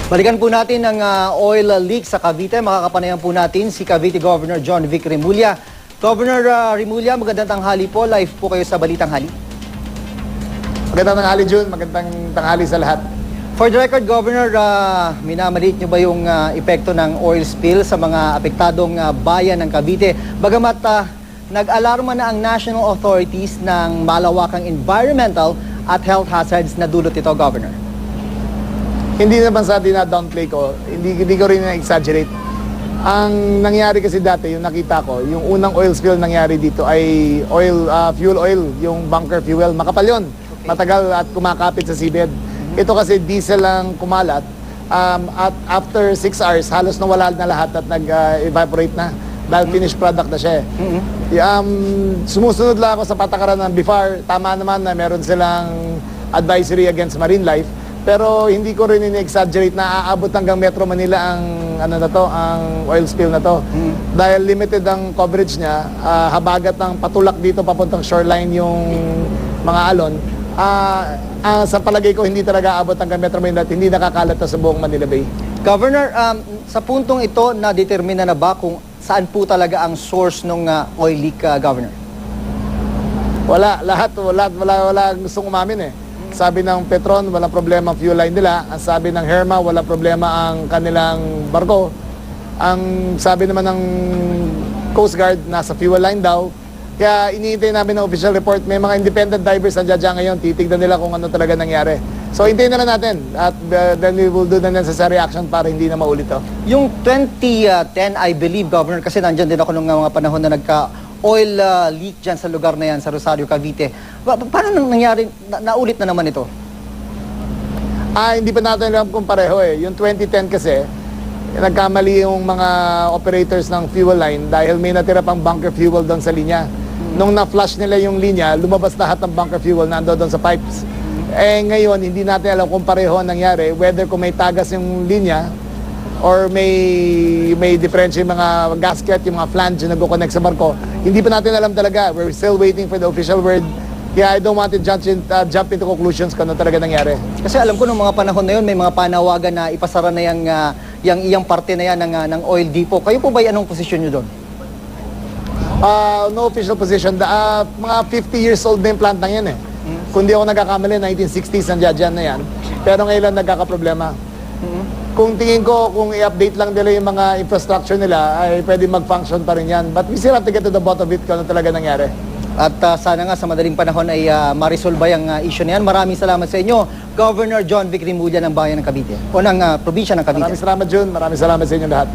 Balikan po natin ang oil leak sa Cavite. Makakapanayan po natin si Cavite Governor John Vic Remulla. Governor Remulla, magandang tanghali po. Live po kayo sa Balitang Hali. Magandang tanghali, Jun. Magandang tanghali sa lahat. For the record, Governor, minamaliit nyo ba yung epekto ng oil spill sa mga apektadong bayan ng Cavite? Bagamat nag-alarma na ang national authorities ng malawakang environmental at health hazards na dulot ito, Governor. Hindi naman sa downplay ko, hindi ko rin na-exaggerate. Ang nangyari kasi dati, yung nakita ko, yung unang oil spill nangyari dito ay fuel oil, yung bunker fuel. Makapal yun, matagal at kumakapit sa seabed. Ito kasi diesel ang kumalat. At after 6 hours, halos nawala na lahat at nag-evaporate na. Dahil finished product na siya. Sumusunod lang ako sa patakaran ng BIFAR. Tama naman na meron silang advisory against marine life. Pero hindi ko rin in-exaggerate na aabot hanggang Metro Manila ang ang oil spill na to. Dahil limited ang coverage niya, habagat ng patulak dito papuntang shoreline yung mga alon. Sa palagay ko hindi talaga aabot hanggang Metro Manila at hindi nakakalat sa buong Manila Bay. Governor, sa puntong ito, na-determine na ba kung saan po talaga ang source ng oil leak, Governor? Wala gustong umamin eh. Sabi ng Petron, walang problema ang fuel line nila. Ang sabi ng Herma, walang problema ang kanilang barko. Ang sabi naman ng Coast Guard, nasa fuel line daw. Kaya iniintay namin ng official report. May mga independent divers na dyan ngayon. Titignan nila kung ano talaga nangyari. So hintayin na lang natin. At then we will do the necessary action para hindi na maulit to. Yung 2010, I believe, Governor, kasi nandyan din ako nung mga panahon na oil leak dyan sa lugar na yan, sa Rosario, Cavite. Paano nangyari, naulit na naman ito? Hindi pa natin alam kung pareho eh. Yung 2010 kasi, nagkamali yung mga operators ng fuel line dahil may natira pang bunker fuel doon sa linya. Nung na-flush nila yung linya, lumabas lahat ng bunker fuel na ando doon sa pipes. Ngayon, hindi natin alam kung pareho ang nangyari, whether kung may tagas yung linya, or may differential yung mga gasket, yung mga flange na nag-connect sa barko. Hindi pa natin alam talaga. We're still waiting for the official word. Kaya I don't want to jump into conclusions kung ano talaga nangyari. Kasi alam ko nung mga panahon na yun, may mga panawagan na ipasara na yung iyang parte na yan ng oil depot. Kayo po ba anong posisyon nyo doon? No official position. Mga 50 years old na yung plant na yan eh. Kung di ako nagkakamali, 1960s nandiyan na yan. Pero ngayon lang nagkakaproblema. Kung tingin ko, kung i-update lang nila yung mga infrastructure nila, ay pwede mag-function pa rin yan. But we still have to get to the bottom of it kung ano talaga nangyari. At sana nga sa madaling panahon ay ma-resolve yung issue na yan. Maraming salamat sa inyo, Governor John Vic Remulla ng Bayan ng Cavite o ng probinsya ng Cavite. Maraming salamat, Jun. Maraming salamat sa inyo lahat.